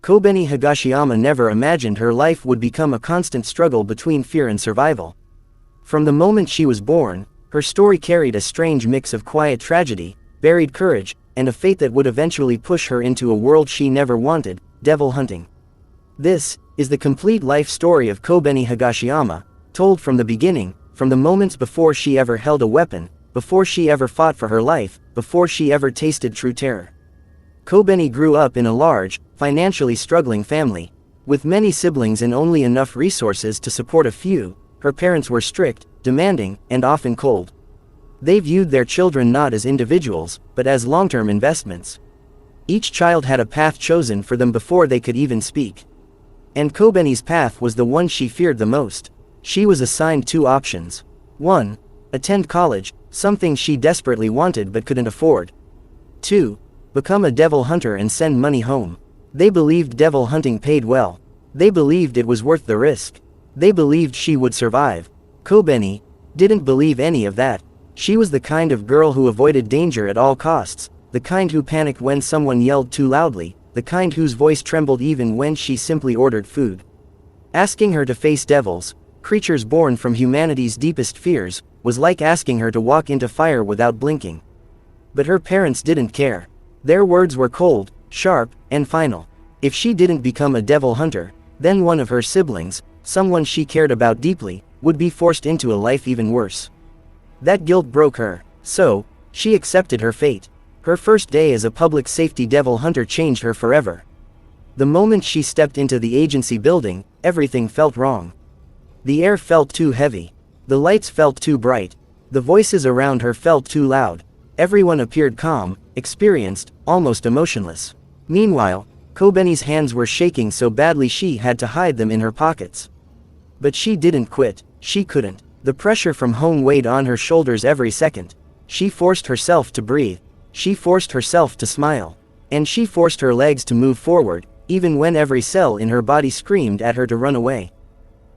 Kobeni Higashiyama never imagined her life would become a constant struggle between fear and survival. From the moment she was born, her story carried a strange mix of quiet tragedy, buried courage, and a fate that would eventually push her into a world she never wanted, devil hunting. This is the complete life story of Kobeni Higashiyama, told from the beginning, from the moments before she ever held a weapon, before she ever fought for her life, before she ever tasted true terror. Kobeni grew up in a large, financially struggling family. With many siblings and only enough resources to support a few, her parents were strict, demanding, and often cold. They viewed their children not as individuals, but as long-term investments. Each child had a path chosen for them before they could even speak. And Kobeni's path was the one she feared the most. She was assigned two options. 1. Attend college, something she desperately wanted but couldn't afford. 2. Become a devil hunter and send money home. They believed devil hunting paid well. They believed it was worth the risk. They believed she would survive. Kobeni didn't believe any of that. She was the kind of girl who avoided danger at all costs, the kind who panicked when someone yelled too loudly, the kind whose voice trembled even when she simply ordered food. Asking her to face devils, creatures born from humanity's deepest fears, was like asking her to walk into fire without blinking. But her parents didn't care. Their words were cold, sharp, and final. If she didn't become a devil hunter, then one of her siblings, someone she cared about deeply, would be forced into a life even worse. That guilt broke her, so she accepted her fate. Her first day as a public safety devil hunter changed her forever. The moment she stepped into the agency building, everything felt wrong. The air felt too heavy. The lights felt too bright. The voices around her felt too loud. Everyone appeared calm, experienced, almost emotionless. Meanwhile, Kobeni's hands were shaking so badly she had to hide them in her pockets. But she didn't quit. She couldn't. The pressure from home weighed on her shoulders every second. She forced herself to breathe. She forced herself to smile. And she forced her legs to move forward, even when every cell in her body screamed at her to run away.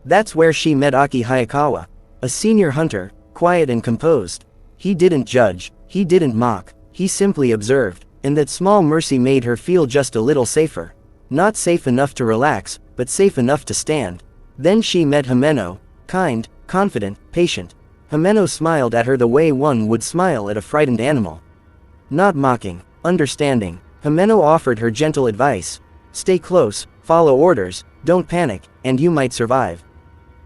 That's where she met Aki Hayakawa, a senior hunter, quiet and composed. He didn't judge. He didn't mock. He simply observed, and that small mercy made her feel just a little safer. Not safe enough to relax, but safe enough to stand. Then she met Himeno, kind, confident, patient. Himeno smiled at her the way one would smile at a frightened animal. Not mocking, understanding. Himeno offered her gentle advice. Stay close, follow orders, don't panic, and you might survive.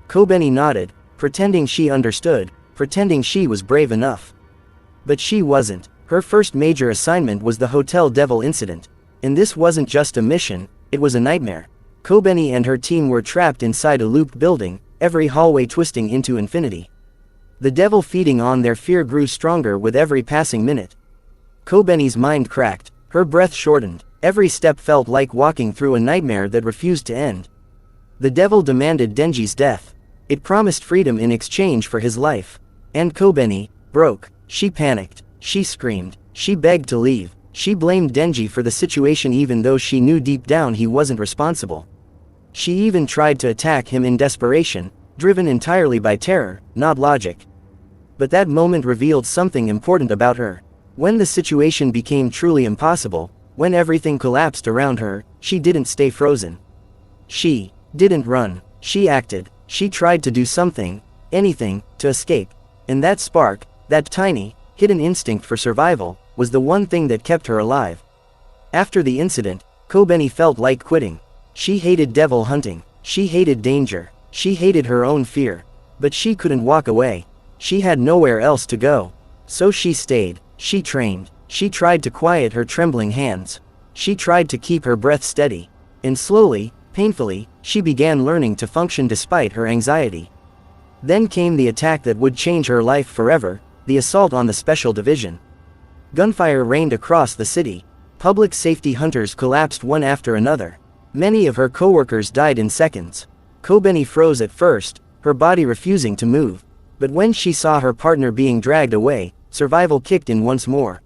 Kobeni nodded, pretending she understood, pretending she was brave enough. But she wasn't. Her first major assignment was the Hotel Devil incident. And this wasn't just a mission, it was a nightmare. Kobeni and her team were trapped inside a looped building, every hallway twisting into infinity. The devil feeding on their fear grew stronger with every passing minute. Kobeni's mind cracked, her breath shortened, every step felt like walking through a nightmare that refused to end. The devil demanded Denji's death. It promised freedom in exchange for his life. And Kobeni broke. She panicked. She screamed. She begged to leave. She blamed Denji for the situation even though she knew deep down he wasn't responsible. She even tried to attack him in desperation, driven entirely by terror, not logic. But that moment revealed something important about her. When the situation became truly impossible, when everything collapsed around her, she didn't stay frozen. She didn't run. She acted. She tried to do something, anything, to escape. And that spark, that tiny, hidden instinct for survival, was the one thing that kept her alive. After the incident, Kobeni felt like quitting. She hated devil hunting. She hated danger. She hated her own fear. But she couldn't walk away. She had nowhere else to go. So she stayed. She trained. She tried to quiet her trembling hands. She tried to keep her breath steady. And slowly, painfully, she began learning to function despite her anxiety. Then came the attack that would change her life forever, the assault on the Special Division. Gunfire rained across the city. Public safety hunters collapsed one after another. Many of her coworkers died in seconds. Kobeni froze at first, her body refusing to move. But when she saw her partner being dragged away, survival kicked in once more.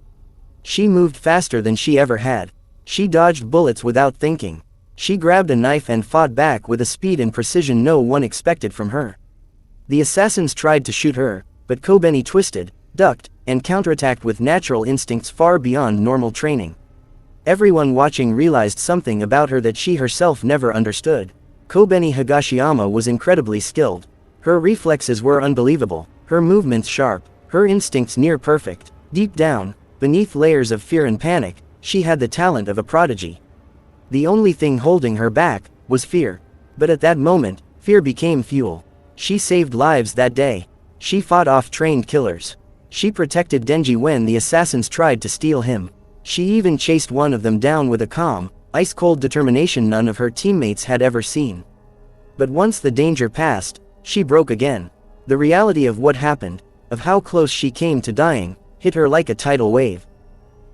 She moved faster than she ever had. She dodged bullets without thinking. She grabbed a knife and fought back with a speed and precision no one expected from her. The assassins tried to shoot her, but Kobeni twisted, ducked, and counterattacked with natural instincts far beyond normal training. Everyone watching realized something about her that she herself never understood. Kobeni Higashiyama was incredibly skilled. Her reflexes were unbelievable, her movements sharp, her instincts near perfect. Deep down, beneath layers of fear and panic, she had the talent of a prodigy. The only thing holding her back was fear. But at that moment, fear became fuel. She saved lives that day. She fought off trained killers. She protected Denji when the assassins tried to steal him. She even chased one of them down with a calm, ice-cold determination none of her teammates had ever seen. But once the danger passed, she broke again. The reality of what happened, of how close she came to dying, hit her like a tidal wave.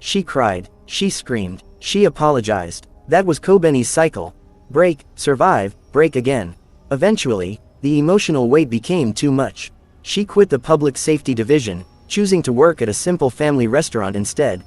She cried, she screamed, she apologized. That was Kobeni's cycle. Break, survive, break again. Eventually, the emotional weight became too much. She quit the public safety division, choosing to work at a simple family restaurant instead.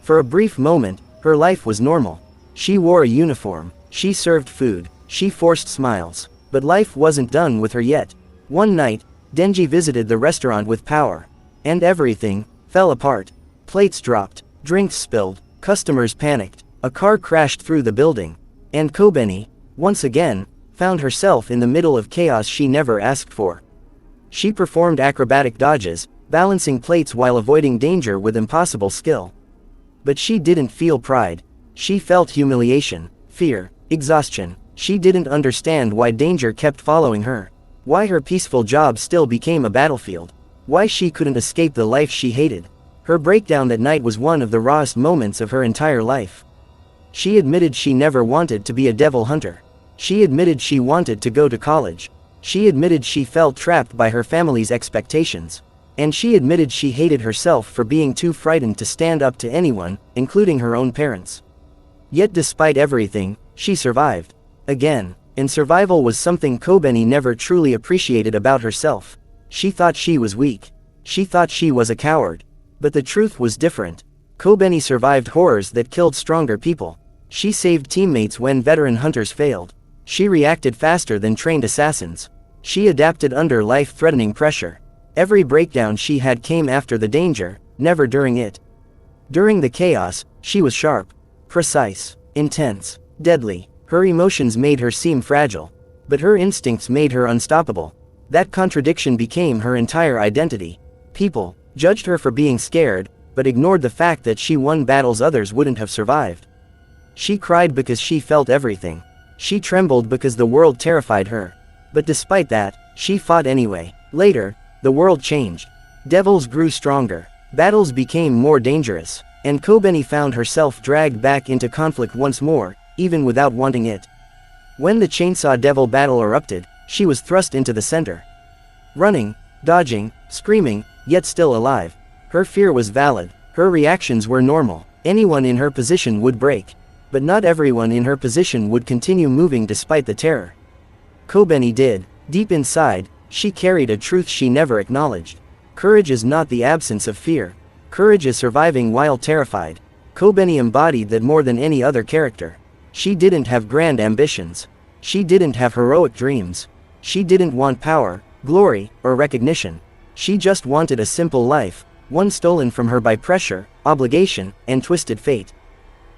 For a brief moment, her life was normal. She wore a uniform, she served food, she forced smiles. But life wasn't done with her yet. One night, Denji visited the restaurant with power. And everything fell apart. Plates dropped, drinks spilled, customers panicked, a car crashed through the building. And Kobeni, once again, found herself in the middle of chaos she never asked for. She performed acrobatic dodges, balancing plates while avoiding danger with impossible skill. But she didn't feel pride. She felt humiliation, fear, exhaustion. She didn't understand why danger kept following her. Why her peaceful job still became a battlefield. Why she couldn't escape the life she hated. Her breakdown that night was one of the rawest moments of her entire life. She admitted she never wanted to be a devil hunter. She admitted she wanted to go to college. She admitted she felt trapped by her family's expectations. And she admitted she hated herself for being too frightened to stand up to anyone, including her own parents. Yet despite everything, she survived. Again. And survival was something Kobeni never truly appreciated about herself. She thought she was weak. She thought she was a coward. But the truth was different. Kobeni survived horrors that killed stronger people. She saved teammates when veteran hunters failed. She reacted faster than trained assassins. She adapted under life-threatening pressure. Every breakdown she had came after the danger, never during it. During the chaos, she was sharp, precise, intense, deadly. Her emotions made her seem fragile. But her instincts made her unstoppable. That contradiction became her entire identity. People judged her for being scared, but ignored the fact that she won battles others wouldn't have survived. She cried because she felt everything. She trembled because the world terrified her. But despite that, she fought anyway. Later, the world changed. Devils grew stronger. Battles became more dangerous. And Kobeni found herself dragged back into conflict once more, even without wanting it. When the Chainsaw Devil battle erupted, she was thrust into the center. Running, dodging, screaming, yet still alive. Her fear was valid. Her reactions were normal. Anyone in her position would break. But not everyone in her position would continue moving despite the terror. Kobeni did. Deep inside, she carried a truth she never acknowledged. Courage is not the absence of fear. Courage is surviving while terrified. Kobeni embodied that more than any other character. She didn't have grand ambitions. She didn't have heroic dreams. She didn't want power, glory, or recognition. She just wanted a simple life, one stolen from her by pressure, obligation, and twisted fate.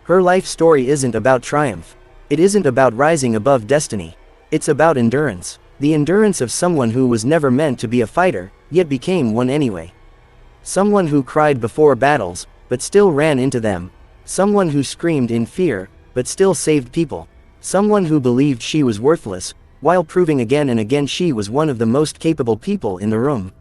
Her life story isn't about triumph. It isn't about rising above destiny. It's about endurance. The endurance of someone who was never meant to be a fighter, yet became one anyway. Someone who cried before battles, but still ran into them. Someone who screamed in fear, but still saved people. Someone who believed she was worthless, while proving again and again she was one of the most capable people in the room.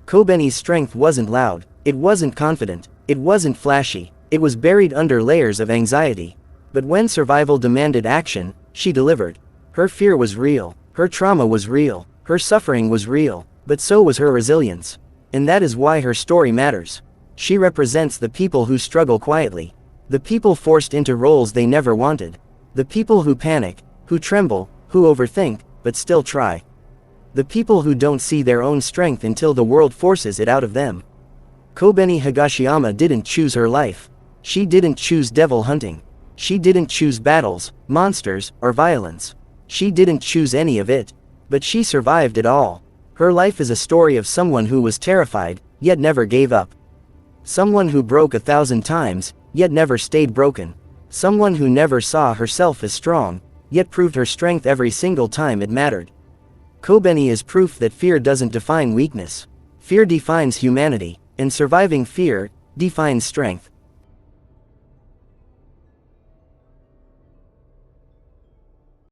Kobeni's strength wasn't loud, it wasn't confident, it wasn't flashy, it was buried under layers of anxiety. But when survival demanded action, she delivered. Her fear was real, her trauma was real, her suffering was real, but so was her resilience. And that is why her story matters. She represents the people who struggle quietly. The people forced into roles they never wanted. The people who panic, who tremble, who overthink, but still try. The people who don't see their own strength until the world forces it out of them. Kobeni Higashiyama didn't choose her life. She didn't choose devil hunting. She didn't choose battles, monsters, or violence. She didn't choose any of it. But she survived it all. Her life is a story of someone who was terrified, yet never gave up. Someone who broke 1,000 times, yet never stayed broken. Someone who never saw herself as strong, yet proved her strength every single time it mattered. Kobeni is proof that fear doesn't define weakness. Fear defines humanity, and surviving fear defines strength.